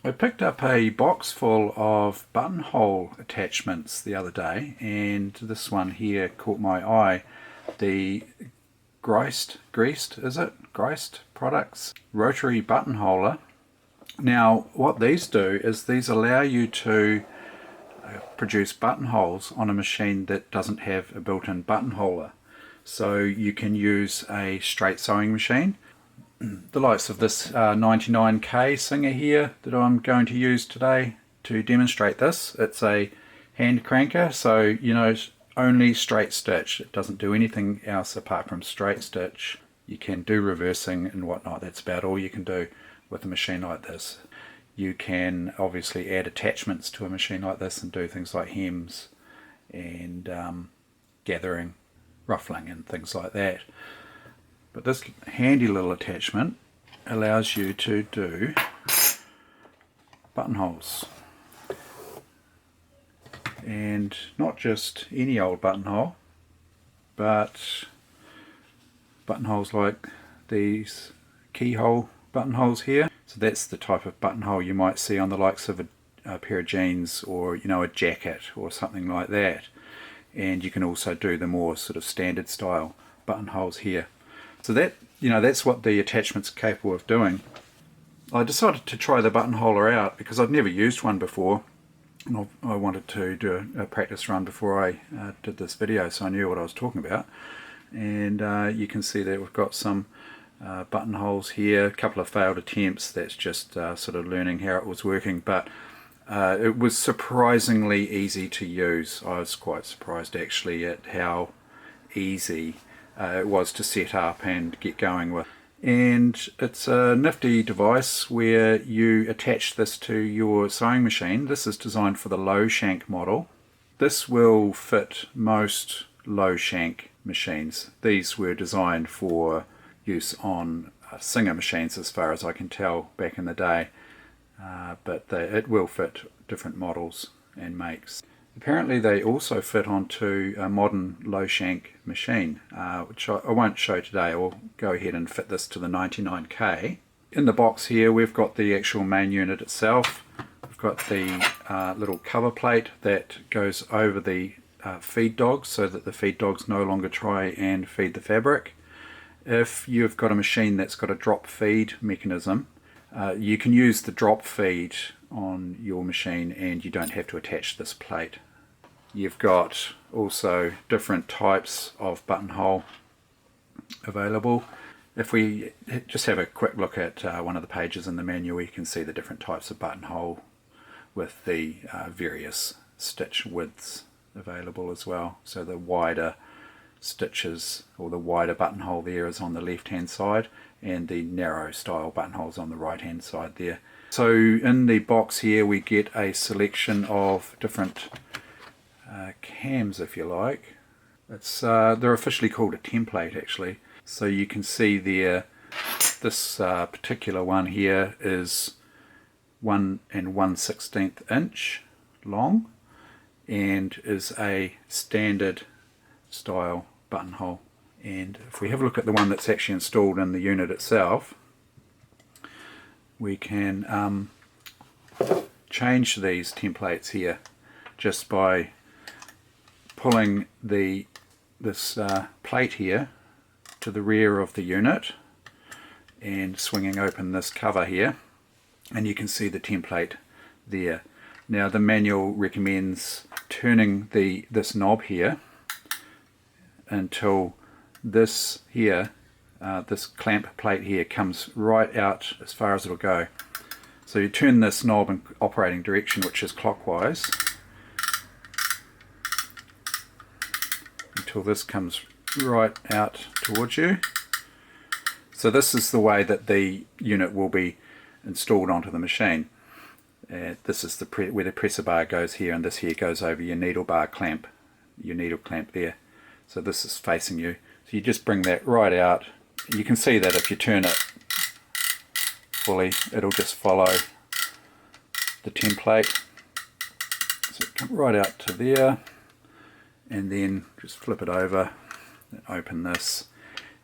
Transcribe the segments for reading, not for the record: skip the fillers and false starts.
I picked up a box full of buttonhole attachments the other day, and this one here caught my eye. The Greist Products Rotary Buttonholer. Now what these do is these allow you to produce buttonholes on a machine that doesn't have a built-in buttonholer. So you can use a straight sewing machine, the likes of this 99K Singer here that I'm going to use today to demonstrate this. It's a hand cranker, so you know, only straight stitch. It doesn't do anything else apart from straight stitch. You can do reversing and whatnot. That's about all you can do with a machine like this. You can obviously add attachments to a machine like this and do things like hems and gathering, ruffling and things like that. But this handy little attachment allows you to do buttonholes. And not just any old buttonhole, but buttonholes like these keyhole buttonholes here. So that's the type of buttonhole you might see on the likes of a pair of jeans, or you know, a jacket or something like that. And you can also do the more sort of standard style buttonholes here. So that, you know, that's what the attachment's capable of doing. I decided to try the buttonholer out because I'd never used one before, and I wanted to do a practice run before I did this video, so I knew what I was talking about. And you can see that we've got some buttonholes here, a couple of failed attempts. That's just sort of learning how it was working, but it was surprisingly easy to use. I was quite surprised actually at how easy it was to set up and get going with. And it's a nifty device where you attach this to your sewing machine. This is designed for the low shank model. This will fit most low shank machines. These were designed for use on Singer machines as far as I can tell back in the day, but it will fit different models and makes. Apparently they also fit onto a modern low shank machine, which I won't show today. I'll go ahead and fit this to the 99K. In the box here we've got the actual main unit itself. We've got the little cover plate that goes over the feed dogs so that the feed dogs no longer try and feed the fabric. If you've got a machine that's got a drop feed mechanism, you can use the drop feed on your machine and you don't have to attach this plate. You've got also different types of buttonhole available. If we just have a quick look at one of the pages in the manual, you can see the different types of buttonhole with the various stitch widths available as well. So the wider stitches, or the wider buttonhole there, is on the left hand side, and the narrow style buttonholes on the right hand side there. So in the box here we get a selection of different cams, if you like. They're officially called a template actually. So you can see there, this particular one here is 1 1/16 inch long and is a standard style buttonhole. And if we have a look at the one that's actually installed in the unit itself, we can change these templates here just by pulling this plate here to the rear of the unit and swinging open this cover here, and you can see the template there. Now the manual recommends turning this knob here until this here, this clamp plate here, comes right out as far as it'll go. So you turn this knob in operating direction, which is clockwise, until this comes right out towards you. So this is the way that the unit will be installed onto the machine. This is where the presser bar goes here, and this here goes over your needle bar clamp, your needle clamp there. So this is facing you. So you just bring that right out. You can see that if you turn it fully, it'll just follow the template. So come right out to there, and then just flip it over and open this,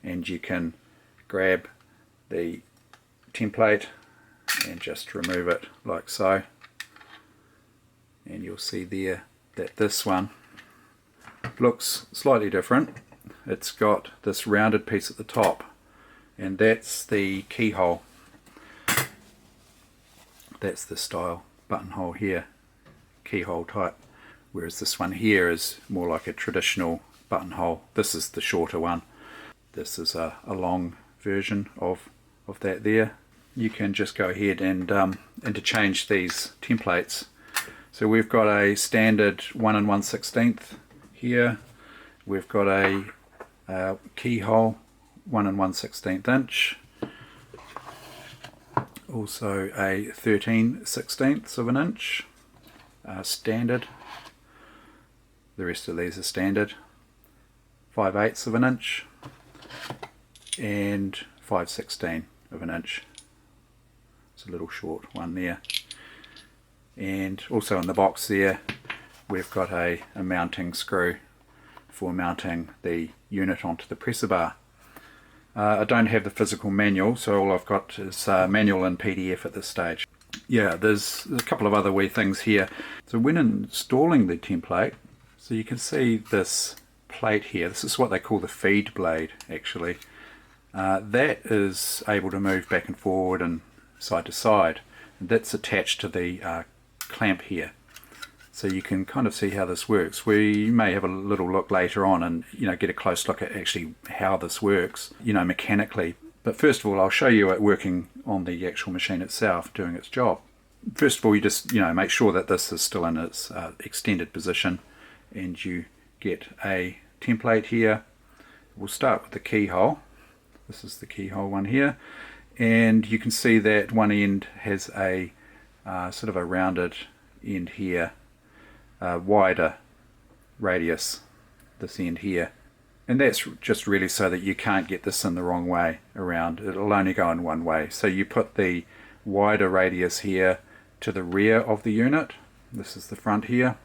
and you can grab the template and just remove it like so, and you'll see there that this one looks slightly different. It's got this rounded piece at the top, and that's the keyhole. That's the style buttonhole here, keyhole type, whereas this one here is more like a traditional buttonhole. This is the shorter one. This is a long version of that there. You can just go ahead and interchange these templates. So we've got a standard 1 1/16 here. We've got a keyhole 1 1/16 inch. Also a 13/16 of an inch, standard. The rest of these are standard. 5/8 of an inch and 5/16 of an inch. It's a little short one there. And also in the box there we've got a mounting screw for mounting the unit onto the presser bar. I don't have the physical manual, so all I've got is manual and PDF at this stage. Yeah, there's a couple of other wee things here. So when installing the template, so you can see this plate here. This is what they call the feed blade, actually. That is able to move back and forward and side to side. And that's attached to the clamp here. So you can kind of see how this works. We may have a little look later on and get a close look at actually how this works, mechanically. But first of all, I'll show you it working on the actual machine itself, doing its job. First of all, you just make sure that this is still in its extended position, and you get a template here. We'll start with the keyhole. This is the keyhole one here, and you can see that one end has a sort of a rounded end here. Wider radius, this end here, and that's just really so that you can't get this in the wrong way around. It'll only go in one way. So you put the wider radius here to the rear of the unit. This is the front here,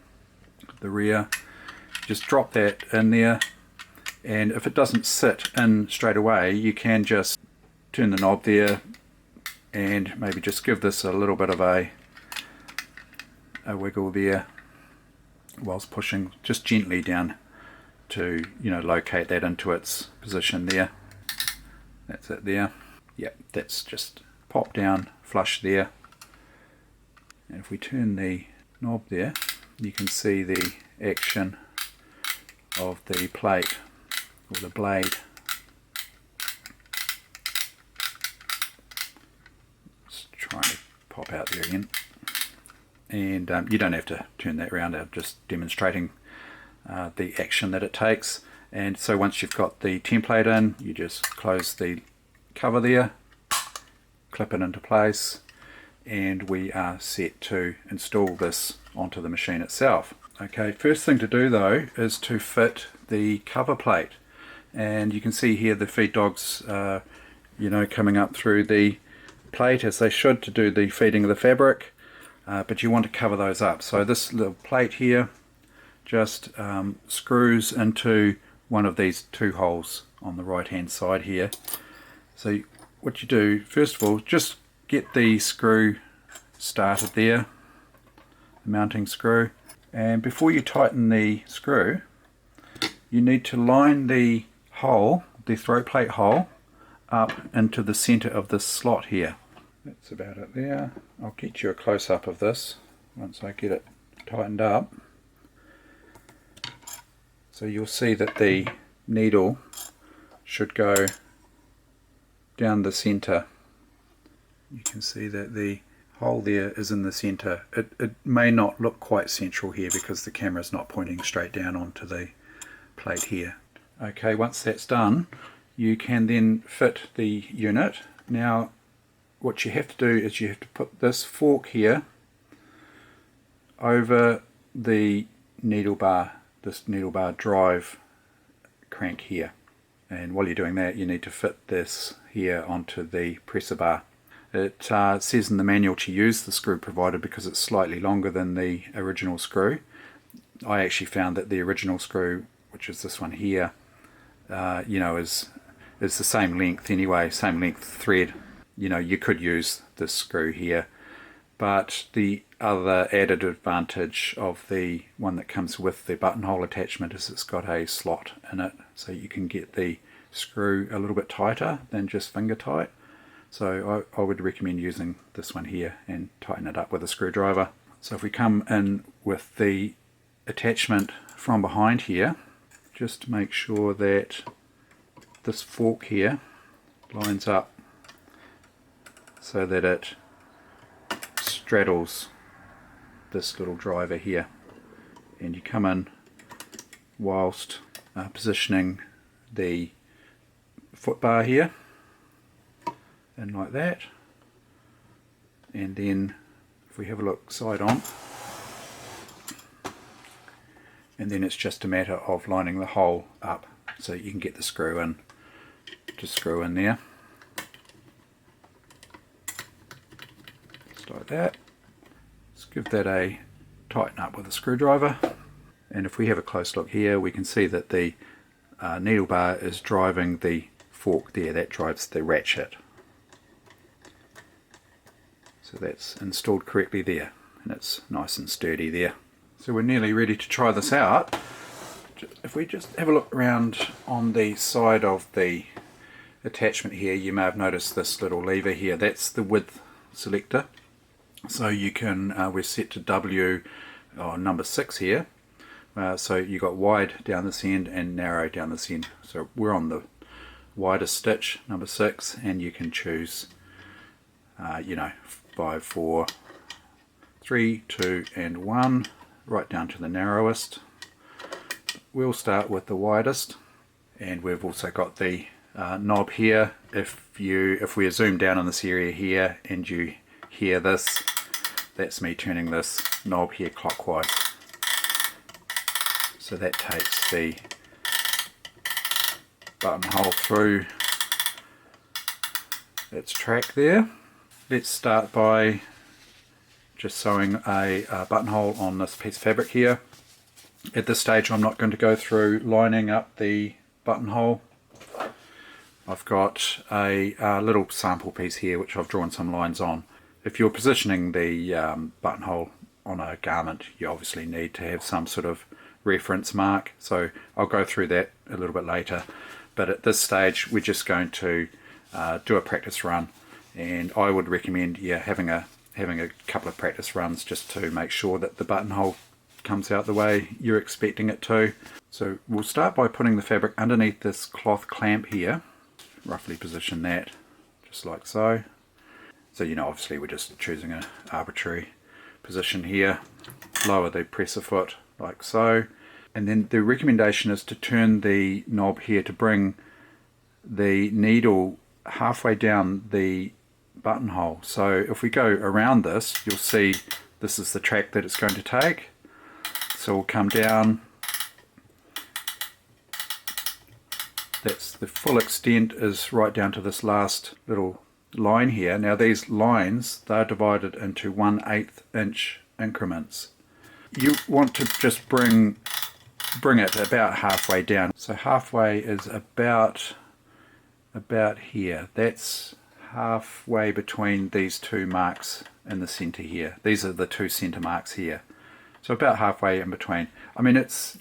the rear. Just drop that in there, and if it doesn't sit in straight away, you can just turn the knob there and maybe just give this a little bit of a wiggle there whilst pushing just gently down to locate that into its position there. That's it there. Yep, that's just pop down flush there. And if we turn the knob there, you can see the action of the plate or the blade. Let's try to pop out there again. And you don't have to turn that around. I'm just demonstrating the action that it takes. And so once you've got the template in, you just close the cover there, clip it into place, and we are set to install this onto the machine itself. Okay, first thing to do though is to fit the cover plate. And you can see here the feed dogs coming up through the plate as they should to do the feeding of the fabric. But you want to cover those up. So this little plate here just screws into one of these two holes on the right hand side here. So what you do, first of all, just get the screw started there, the mounting screw, and before you tighten the screw, you need to line the hole, the throat plate hole, up into the center of this slot here. That's about it there. I'll get you a close-up of this once I get it tightened up. So you'll see that the needle should go down the center. You can see that the hole there is in the center. It may not look quite central here because the camera is not pointing straight down onto the plate here. Okay, once that's done, you can then fit the unit. Now, what you have to do is you have to put this fork here over the needle bar, this needle bar drive crank here. And while you're doing that, you need to fit this here onto the presser bar. It says in the manual to use the screw provided because it's slightly longer than the original screw. I actually found that the original screw, which is this one here, is the same length anyway, same length thread. you know, you could use this screw here, but the other added advantage of the one that comes with the buttonhole attachment is it's got a slot in it, so you can get the screw a little bit tighter than just finger tight. So I would recommend using this one here and tighten it up with a screwdriver. So if we come in with the attachment from behind here, just make sure that this fork here lines up so that it straddles this little driver here, and you come in whilst positioning the foot bar here, and like that. And then if we have a look side on, and then it's just a matter of lining the hole up so you can get the screw in. Just screw in there, just like that. Let's give that a tighten up with a screwdriver, and if we have a close look here, we can see that the needle bar is driving the fork there. That drives the ratchet. So that's installed correctly there, and it's nice and sturdy there. So we're nearly ready to try this out. If we just have a look around on the side of the attachment here, you may have noticed this little lever here. That's the width selector. So you can, we're set to W number 6 here. So you got wide down this end and narrow down this end. So we're on the widest stitch, number 6, and you can choose, you know, 5, 4, 3, 2 and 1, right down to the narrowest. We'll start with the widest, and we've also got the knob here. If we zoom down on this area here and you hear this, that's me turning this knob here clockwise. So that takes the buttonhole through its track there. Let's start by just sewing a buttonhole on this piece of fabric here. At this stage I'm not going to go through lining up the buttonhole. I've got a little sample piece here which I've drawn some lines on. If you're positioning the buttonhole on a garment, you obviously need to have some sort of reference mark, so I'll go through that a little bit later. But at this stage we're just going to do a practice run, and I would recommend having a couple of practice runs just to make sure that the buttonhole comes out the way you're expecting it to. So we'll start by putting the fabric underneath this cloth clamp here. Roughly position that just like so. So you know, obviously we're just choosing an arbitrary position here. Lower the presser foot like so, and then the recommendation is to turn the knob here to bring the needle halfway down the buttonhole. So if we go around this, you'll see this is the track that it's going to take. So we'll come down. That's the full extent, is right down to this last little line here. Now these lines, they're divided into 1/8 inch increments. You want to just bring it about halfway down. So halfway is about here. That's halfway between these two marks in the center here. These are the two center marks here. So about halfway in between. I mean, it's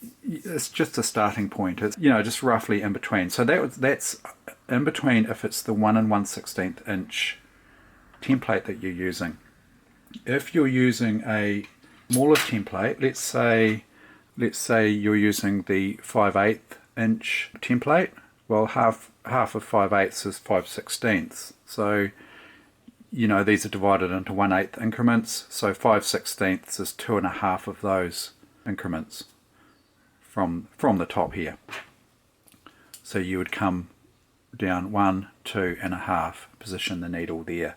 just a starting point. It's, you know, just roughly in between. So that's in between if it's the 1 1/16 inch template that you're using. If you're using a smaller template, let's say you're using the 5/8 inch template. Well, half of 5/8 is 5/16. So you know, these are divided into 1/8 increments, so 5/16 is 2.5 of those increments from the top here. So you would come down 1, 2.5, position the needle there.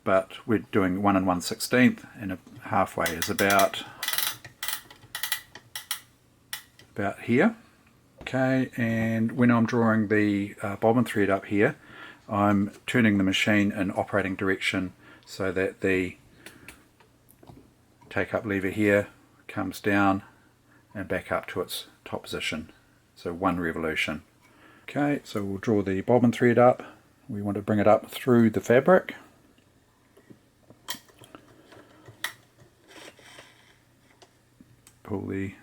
But we're doing 1 1/16, and halfway is about here. Okay, and when I'm drawing the bobbin thread up here, I'm turning the machine in operating direction so that the take up lever here comes down and back up to its top position. So 1 revolution. Okay, so we'll draw the bobbin thread up We want to bring it up through the fabric. Pull the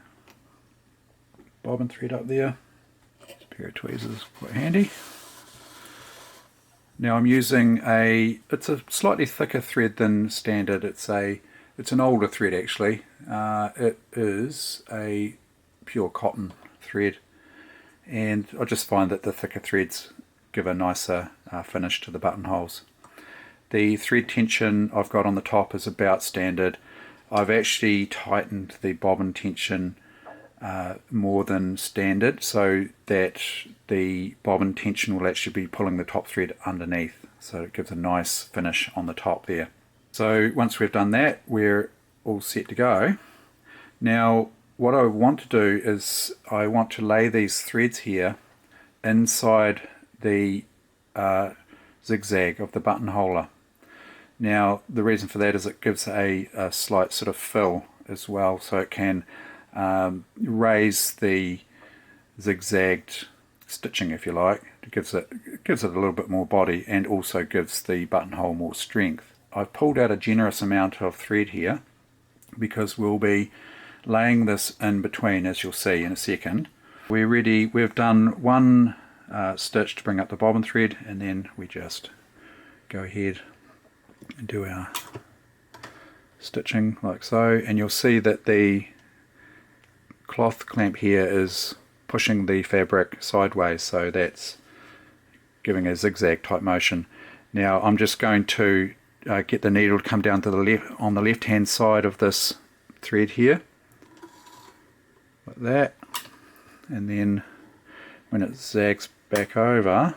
bobbin thread up there. A pair of tweezers quite handy. Now I'm using it's a slightly thicker thread than standard. It's an older thread actually. It is a pure cotton thread, and I just find that the thicker threads give a nicer finish to the buttonholes. The thread tension I've got on the top is about standard. I've actually tightened the bobbin tension more than standard, so that the bobbin tension will actually be pulling the top thread underneath, so it gives a nice finish on the top there. So once we've done that, we're all set to go. Now what I want to do is I want to lay these threads here inside the zigzag of the buttonholer. Now the reason for that is it gives a slight sort of fill as well, so it can raise the zigzagged stitching, if you like. It gives it a little bit more body, and also gives the buttonhole more strength. I've pulled out a generous amount of thread here because we'll be laying this in between, as you'll see in a second. We're ready. We've done one stitch to bring up the bobbin thread, and then we just go ahead and do our stitching like so, and you'll see that the cloth clamp here is pushing the fabric sideways, so that's giving a zigzag type motion. Now I'm just going to get the needle to come down to the left, on the left hand side of this thread here, like that, and then when it zags back over,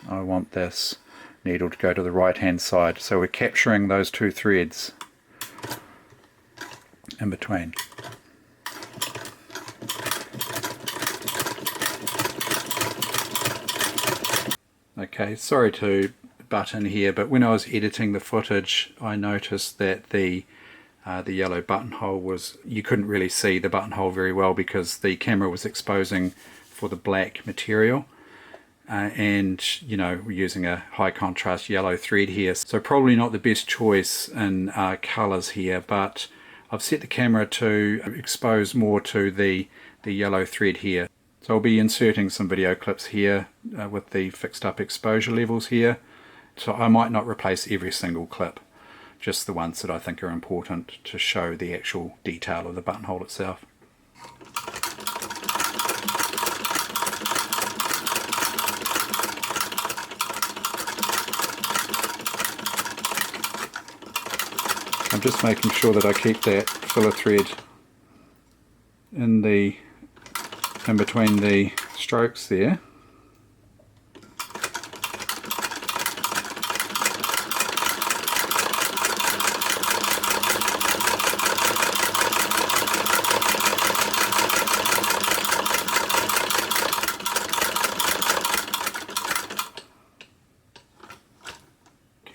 I want this needle to go to the right hand side, so we're capturing those two threads in between. Okay, sorry to butt in here, but when I was editing the footage I noticed that the yellow buttonhole was, you couldn't really see the buttonhole very well because the camera was exposing for the black material. And you know, we're using a high contrast yellow thread here, so probably not the best choice in colors here, but I've set the camera to expose more to the yellow thread here. So I'll be inserting some video clips here with the fixed up exposure levels here, so I might not replace every single clip, just the ones that I think are important to show the actual detail of the buttonhole itself. I'm just making sure that I keep that filler thread in between the strokes there.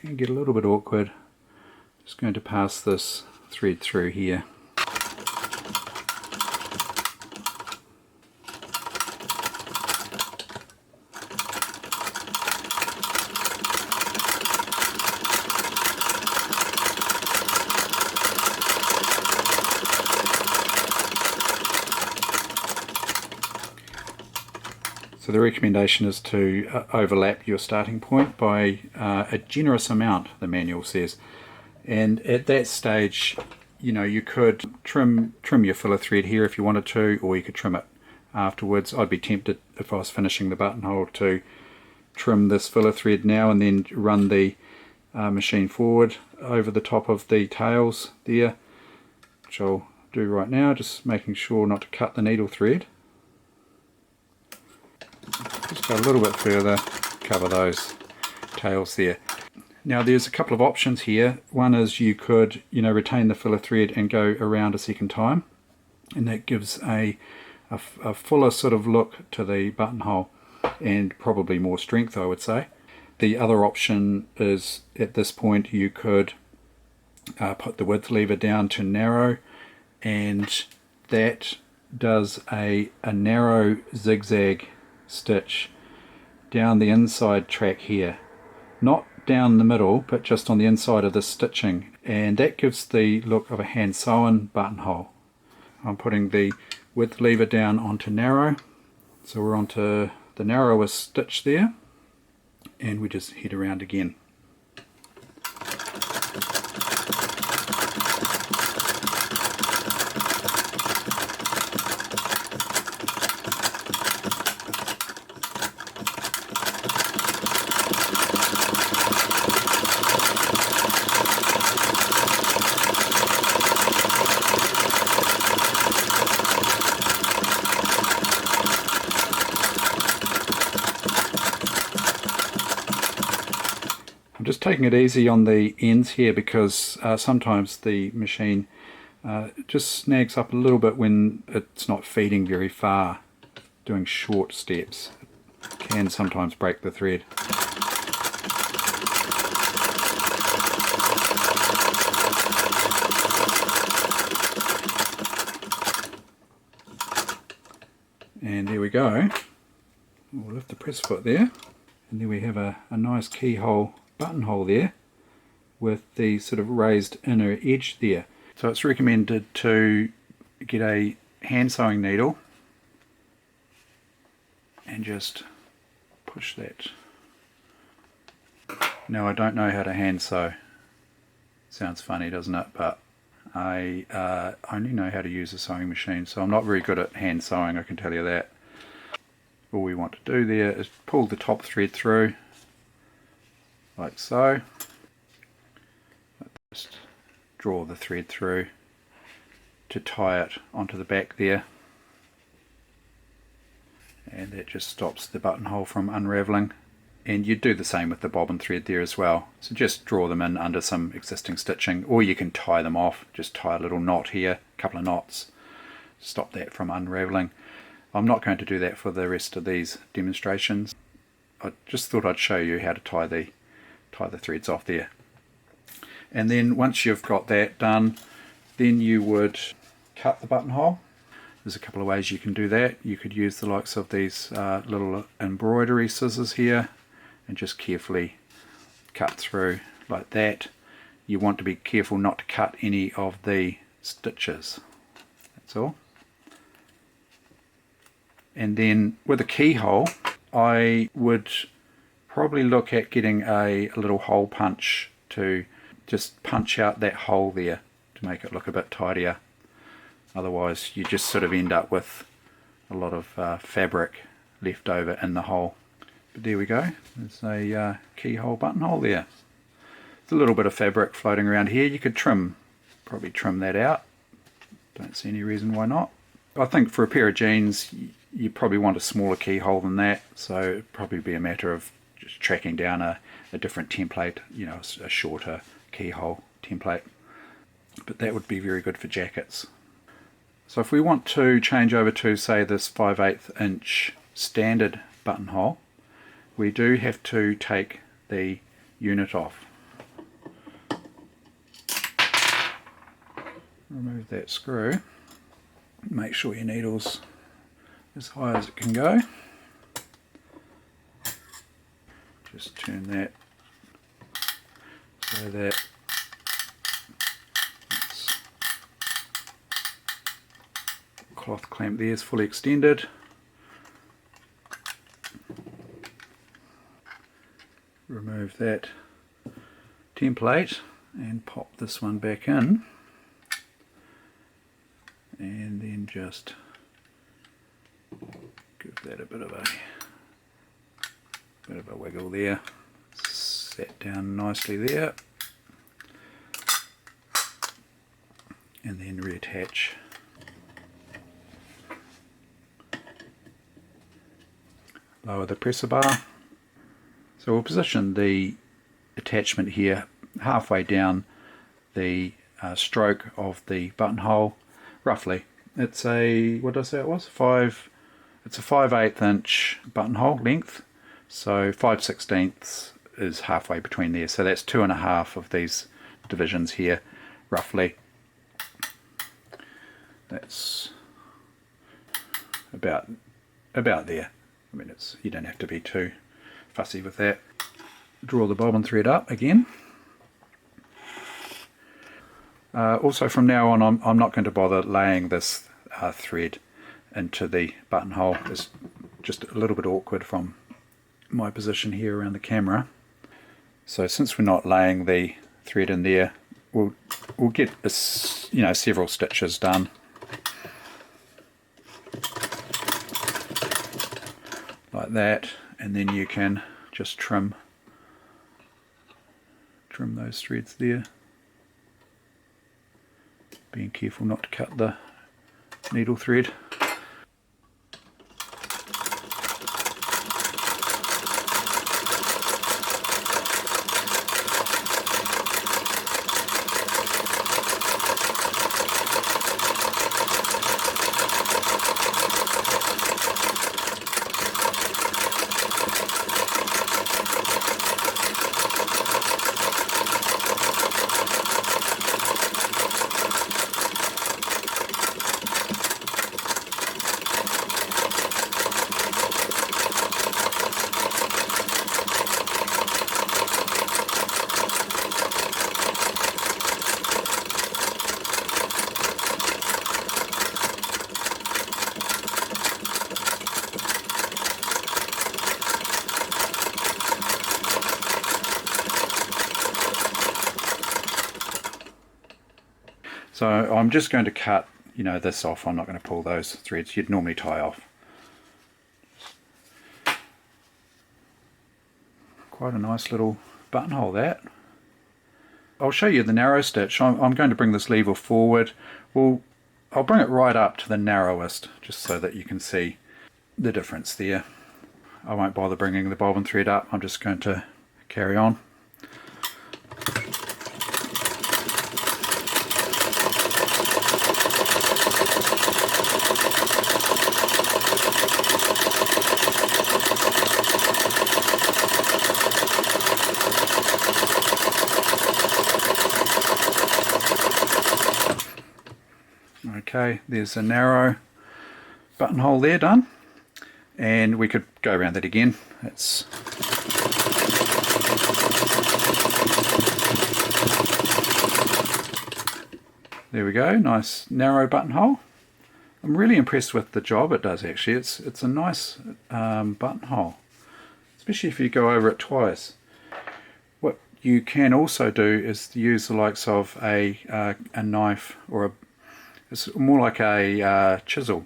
Can get a little bit awkward. Just going to pass this thread through here. So the recommendation is to overlap your starting point by a generous amount, the manual says. And at that stage, you know, you could trim your filler thread here if you wanted to, or you could trim it afterwards. I'd be tempted, if I was finishing the buttonhole, to trim this filler thread now and then run the machine forward over the top of the tails there, which I'll do right now, just making sure not to cut the needle thread. Just go a little bit further, cover those tails there. Now there's a couple of options here. One is you could, you know, retain the filler thread and go around a second time, and that gives a fuller sort of look to the buttonhole and probably more strength, I would say. The other option is, at this point, you could put the width lever down to narrow, and that does a narrow zigzag stitch down the inside track here. not down the middle but just on the inside of the stitching, and that gives the look of a hand sewn buttonhole. I'm putting the width lever down onto narrow, so we're onto the narrowest stitch there, and we just head around again. I'm just taking it easy on the ends here because sometimes the machine just snags up a little bit when it's not feeding very far. Doing short steps can sometimes break the thread. And there we go. We'll lift the press foot there, and then we have a nice keyhole buttonhole there with the sort of raised inner edge there. So it's recommended to get a hand sewing needle and just push that. Now I don't know how to hand sew. Sounds funny, doesn't it? But I only know how to use a sewing machine, so I'm not very good at hand sewing, I can tell you that. All we want to do there is pull the top thread through like so. Just draw the thread through to tie it onto the back there, and that just stops the buttonhole from unraveling. And you do the same with the bobbin thread there as well. So just draw them in under some existing stitching, or you can tie them off. Just tie a little knot here, a couple of knots, stop that from unraveling. I'm not going to do that for the rest of these demonstrations. I just thought I'd show you how to tie the threads off there. And then once you've got that done, then you would cut the buttonhole. There's a couple of ways you can do that. You could use the likes of these little embroidery scissors here and just carefully cut through like that. You want to be careful not to cut any of the stitches. That's all. And then with a keyhole, I would probably look at getting a little hole punch to just punch out that hole there to make it look a bit tidier. Otherwise you just sort of end up with a lot of fabric left over in the hole. But there we go, there's a keyhole buttonhole there. There's a little bit of fabric floating around here. You could probably trim that out. Don't see any reason why not. I think for a pair of jeans you probably want a smaller keyhole than that, so it'd probably be a matter of just tracking down a different template, you know, a shorter keyhole template. But that would be very good for jackets. So if we want to change over to, say, this 5/8 inch standard buttonhole, we do have to take the unit off. Remove that screw. Make sure your needle's as high as it can go. Just turn that so that cloth clamp there is fully extended. Remove that template and pop this one back in, and then just give that a bit of a wiggle there. Set down nicely there, and then reattach. Lower the presser bar. So we'll position the attachment here halfway down the stroke of the buttonhole, roughly. It's a, what did I say it was? It's a 5/8 inch buttonhole length, so 5/16 is halfway between there. So that's 2.5 of these divisions here, roughly. That's about there. I mean, you don't have to be too fussy with that. draw the bobbin thread up again. Also from now on I'm not going to bother laying this thread into the buttonhole. It's just a little bit awkward from my position here around the camera. So since we're not laying the thread in there, we'll get this, several stitches done. Like that, and then you can just trim those threads there, being careful not to cut the needle thread. So I'm just going to cut, this off. I'm not going to pull those threads you'd normally tie off. Quite a nice little buttonhole that. I'll show you the narrow stitch. I'm going to bring this lever forward. I'll bring it right up to the narrowest, just so that you can see the difference there. I won't bother bringing the bobbin thread up. I'm just going to carry on. Okay, there's a narrow buttonhole there done, and we could go around that again. There we go, nice narrow buttonhole. I'm really impressed with the job it does actually. It's a nice buttonhole, especially if you go over it twice. What you can also do is use the likes of a knife, or it's more like a chisel,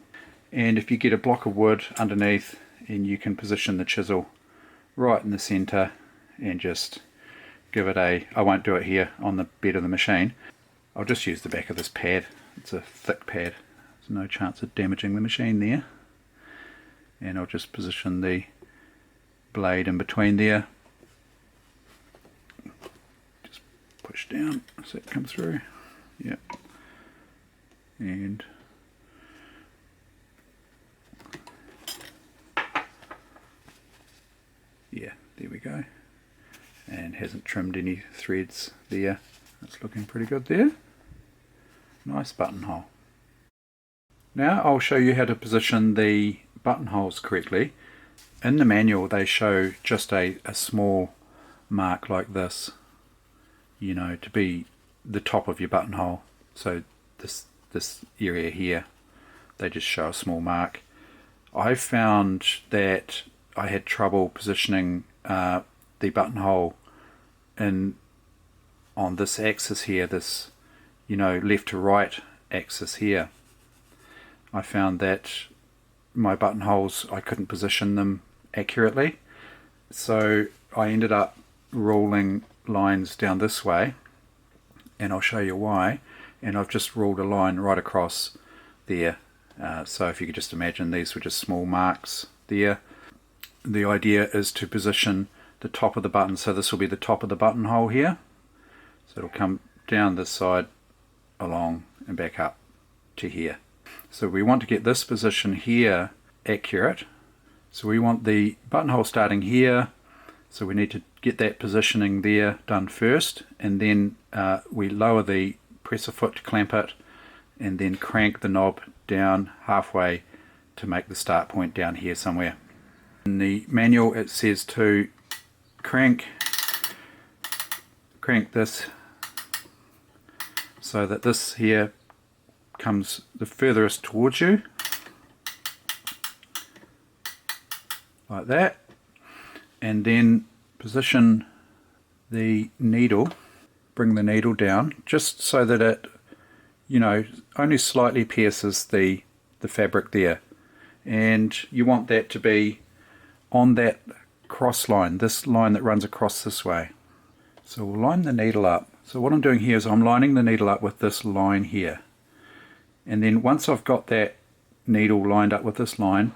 and if you get a block of wood underneath, and you can position the chisel right in the center and just give it I won't do it here on the bed of the machine. I'll just use the back of this pad. It's a thick pad, there's no chance of damaging the machine there, and I'll just position the blade in between there, just push down so it comes through. Yep. And yeah, there we go, and hasn't trimmed any threads there. That's looking pretty good there. Nice buttonhole. Now I'll show you how to position the buttonholes correctly. In the manual they show just a small mark like this, to be the top of your buttonhole. So this area here, they just show a small mark. I found that I had trouble positioning the buttonhole on this axis here, this left to right axis here. I found that my buttonholes, I couldn't position them accurately, so I ended up ruling lines down this way, and I'll show you why. And I've just ruled a line right across there, so if you could just imagine these were just small marks there. The idea is to position the top of the button, so this will be the top of the buttonhole here, so it'll come down this side along and back up to here. So we want to get this position here accurate, so we want the buttonhole starting here, so we need to get that positioning there done first, and then we lower the presser foot to clamp it, and then crank the knob down halfway to make the start point down here somewhere. In the manual it says to crank crank this so that this here comes the furthest towards you, like that, and then position the needle, bring the needle down just so that it, you know, only slightly pierces the fabric there, and you want that to be on that cross line, this line that runs across this way. So we'll line the needle up. So what I'm doing here is I'm lining the needle up with this line here, and then once I've got that needle lined up with this line,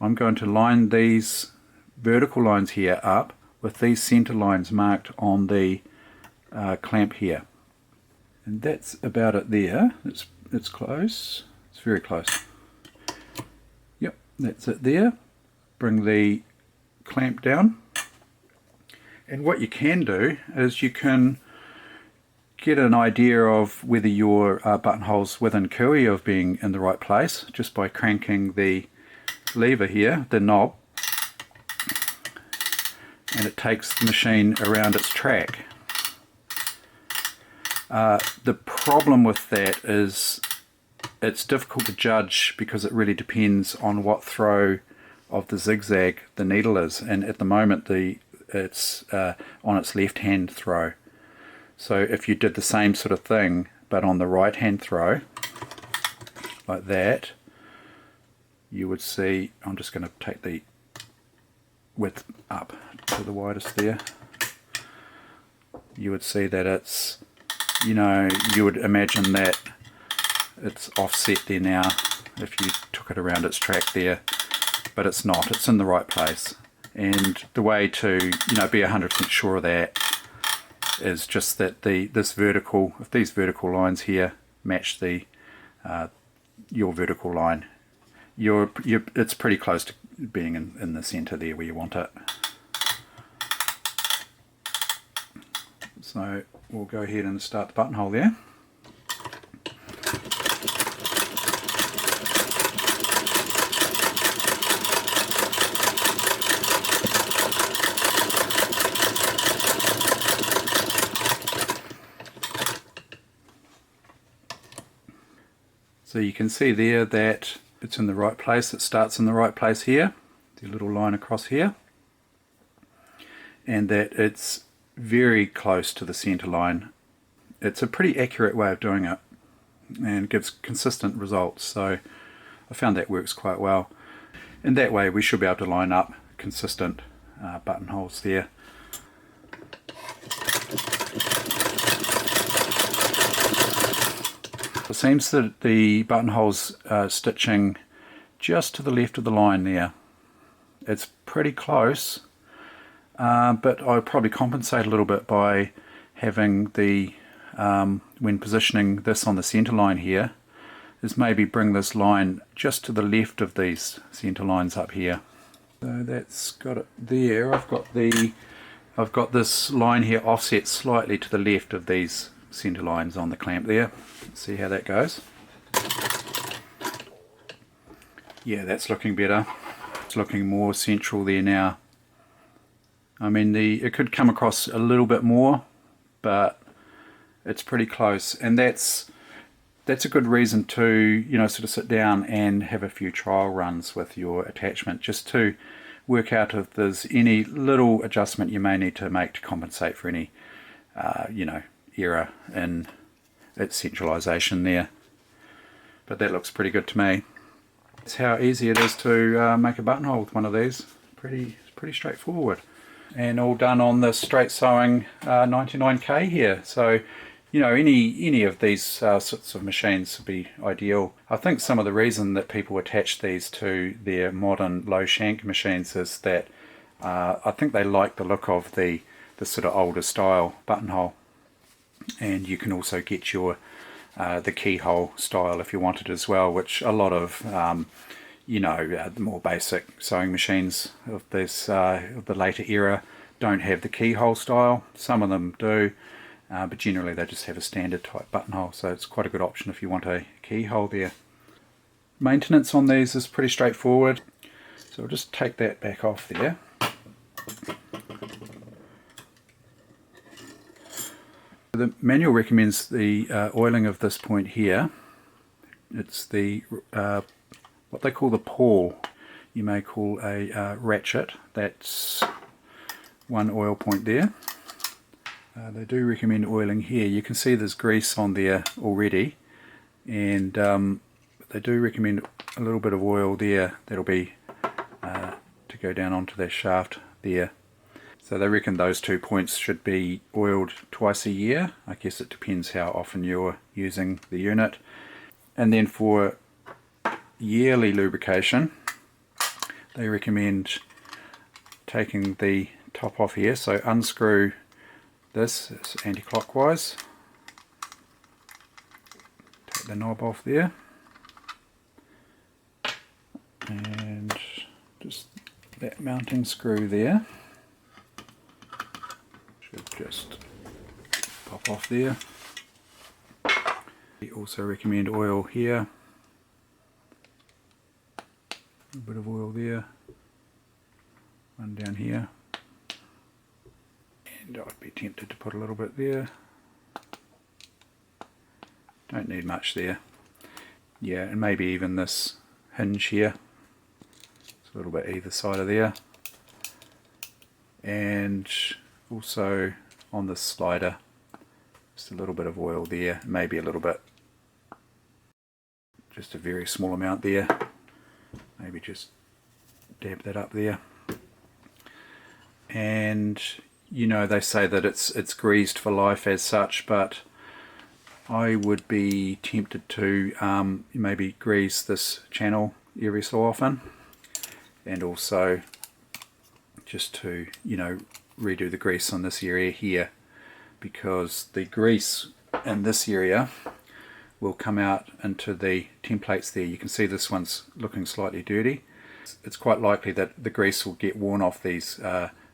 I'm going to line these vertical lines here up with these center lines marked on the clamp here. And that's about it there. It's close. It's very close. Yep, that's it there. Bring the clamp down. And what you can do is you can get an idea of whether your buttonhole's within cooey of being in the right place just by cranking the lever here, the knob, and it takes the machine around its track. The problem with that is it's difficult to judge because it really depends on what throw of the zigzag the needle is, and at the moment it's on its left hand throw. So if you did the same sort of thing but on the right hand throw like that, you would see, I'm just going to take the width up to the widest there, you would see that it's, you know, you would imagine that it's offset there now if you took it around its track there, but it's not, it's in the right place. And the way to, you know, be 100% sure of that is just that this vertical, if these vertical lines here match the your vertical line, it's pretty close to being in the center there where you want it. So we'll go ahead and start the buttonhole there. So you can see there that it's in the right place, it starts in the right place here, the little line across here, and that it's very close to the center line. It's a pretty accurate way of doing it and gives consistent results, so I found that works quite well. And that way we should be able to line up consistent buttonholes there. It seems that the buttonhole's stitching just to the left of the line there. It's pretty close, but I would probably compensate a little bit by having the, when positioning this on the center line here, is maybe bring this line just to the left of these center lines up here. So that's got it there. I've got this line here offset slightly to the left of these center lines on the clamp there. Let's see how that goes. Yeah, that's looking better. It's looking more central there now. I mean, it could come across a little bit more, but it's pretty close, and that's a good reason to, you know, sort of sit down and have a few trial runs with your attachment just to work out if there's any little adjustment you may need to make to compensate for any you know, error in its centralization there. But that looks pretty good to me. That's how easy it is to make a buttonhole with one of these. Pretty straightforward, and all done on the straight sewing 99K here. So, you know, any of these sorts of machines would be ideal. I think some of the reason that people attach these to their modern low shank machines is that I think they like the look of the sort of older style buttonhole, and you can also get your the keyhole style if you want it as well, which a lot of you know, the more basic sewing machines of this of the later era don't have the keyhole style. Some of them do, but generally they just have a standard type buttonhole, so it's quite a good option if you want a keyhole there. Maintenance on these is pretty straightforward, so I'll just take that back off there. The manual recommends the oiling of this point here. It's the what they call the pawl. You may call a ratchet. That's one oil point there. They do recommend oiling here. You can see there's grease on there already, and they do recommend a little bit of oil there. That'll be to go down onto that shaft there. So they reckon those 2 points should be oiled twice a year. I guess it depends how often you're using the unit. And then for yearly lubrication, they recommend taking the top off here. So unscrew this, it's anti-clockwise. Take the knob off there. And just that mounting screw there should just pop off there. We also recommend oil here. A bit of oil there. One down here. And I'd be tempted to put a little bit there. Don't need much there. Yeah, and maybe even this hinge here. It's a little bit either side of there. And also on the slider, just a little bit of oil there, maybe a little bit, just a very small amount there. Maybe just dab that up there. And you know, they say that it's greased for life as such, but I would be tempted to maybe grease this channel every so often, and also just to, you know, redo the grease on this area here, because the grease in this area will come out into the templates there. You can see this one's looking slightly dirty. It's quite likely that the grease will get worn off these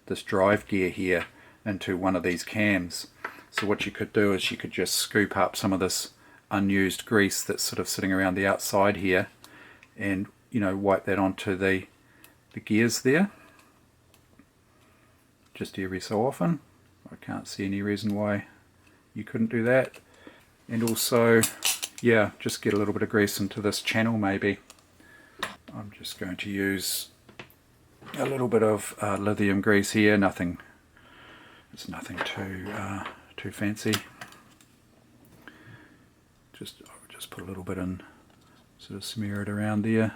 this drive gear here into one of these cams. So what you could do is you could just scoop up some of this unused grease that's sort of sitting around the outside here, and, you know, wipe that onto the gears there, just every so often. I can't see any reason why you couldn't do that. And also, yeah, just get a little bit of grease into this channel maybe. I'm just going to use a little bit of lithium grease here. It's nothing too fancy. I'll just put a little bit in, sort of smear it around there.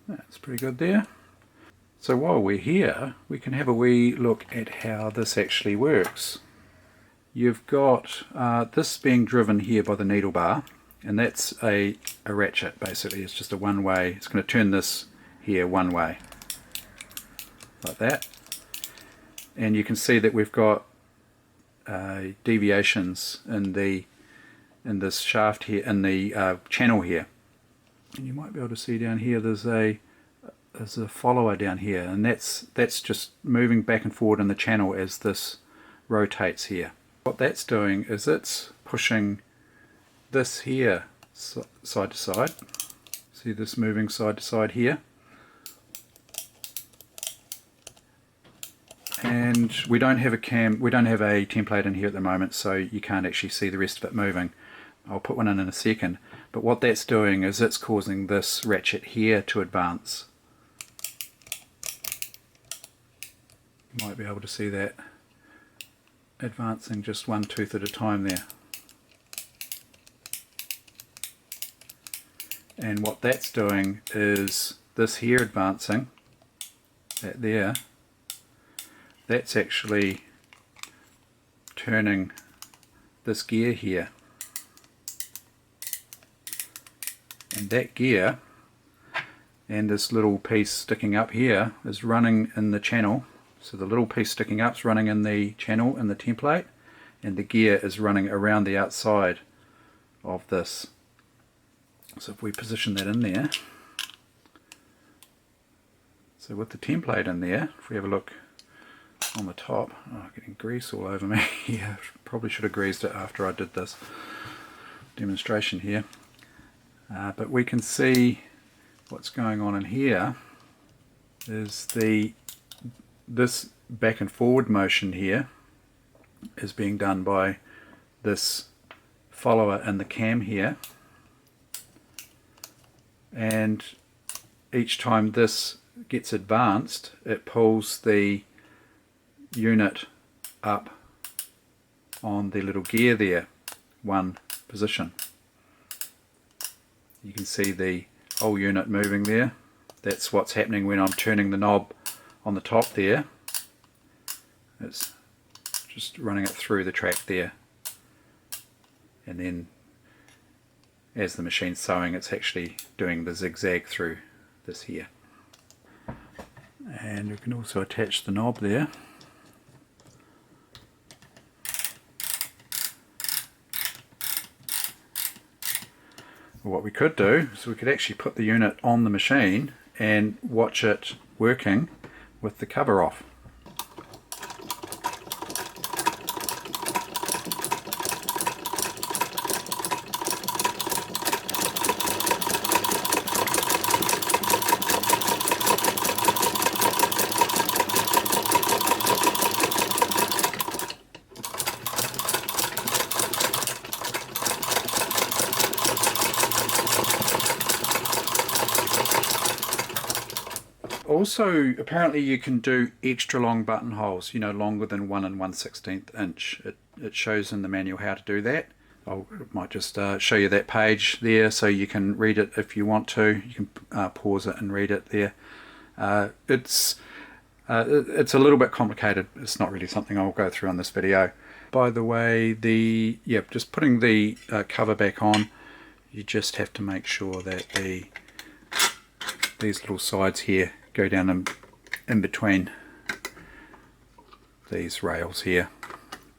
That's pretty good there. So while we're here, we can have a wee look at how this actually works. You've got this being driven here by the needle bar, and that's a ratchet basically. It's just a one way. It's going to turn this here one way, like that. And you can see that we've got deviations in this shaft here, in the channel here. And you might be able to see down here there's a follower down here, and that's just moving back and forward in the channel as this rotates here. What that's doing is it's pushing this here side to side. See this moving side to side here? And we don't have a template in here at the moment, so you can't actually see the rest of it moving. I'll put one in a second. But what that's doing is it's causing this ratchet here to advance. You might be able to see that advancing just one tooth at a time there. And what that's doing is this here advancing, that there, that's actually turning this gear here. And that gear and this little piece sticking up here is running in the channel. So the little piece sticking up is running in the channel in the template, and the gear is running around the outside of this. So if we position that in there, so with the template in there, if we have a look on the top, oh, getting grease all over me. Yeah, probably should have greased it after I did this demonstration here. but we can see what's going on in here is this back and forward motion here is being done by this follower in the cam here, and each time this gets advanced it pulls the unit up on the little gear there, one position. You can see the whole unit moving there. That's what's happening when I'm turning the knob on the top there. It's just running it through the track there, and then as the machine's sewing it's actually doing the zigzag through this here. And we can also attach the knob there. What we could do is we could actually put the unit on the machine and watch it working with the cover off. Also, apparently you can do extra long buttonholes, you know, longer than 1 1/16 inch. It shows in the manual how to do that. I might just show you that page there so you can read it if you want to. You can pause it and read it there. It's a little bit complicated. It's not really something I'll go through on this video. By the way, just putting the cover back on, you just have to make sure that these little sides here go down in between these rails here.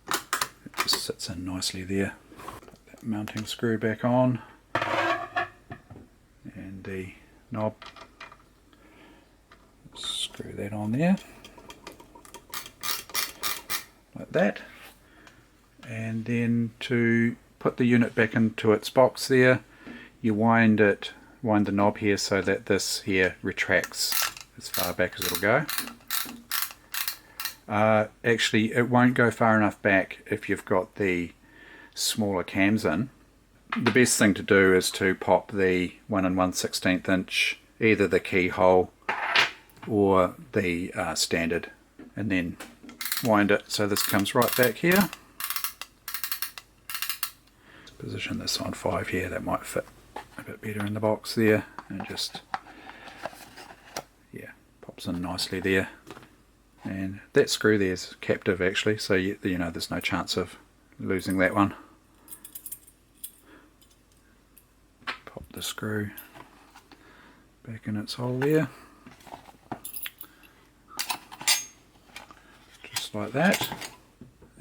It just sits in nicely there. Put that mounting screw back on, and the knob, screw that on there like that, and then to put the unit back into its box there, you wind the knob here so that this here retracts as far back as it'll go. Actually, it won't go far enough back if you've got the smaller cams in. The best thing to do is to pop the 1 1/16 inch, either the keyhole or the standard, and then wind it so this comes right back here. Position this on 5 here, that might fit a bit better in the box there, and just pops in nicely there. And that screw there is captive actually, so you know there's no chance of losing that one. Pop the screw back in its hole there, just like that,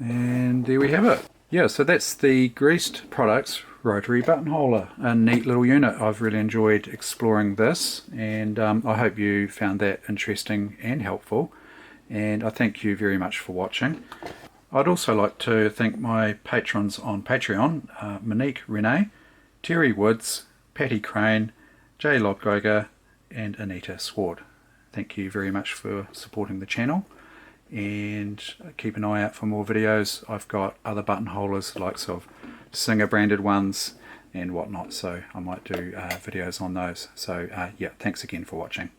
and there we have it. Yeah, so that's the Greist Products Rotary Buttonholer, a neat little unit. I've really enjoyed exploring this, and I hope you found that interesting and helpful, and I thank you very much for watching. I'd also like to thank my patrons on Patreon, Monique Renee, Terry Woods, Patty Crane, Jay Lobgoga and Anita Sward. Thank you very much for supporting the channel, and keep an eye out for more videos. I've got other buttonholers, likes of Singer branded ones and whatnot, so I might do videos on those. So yeah, thanks again for watching.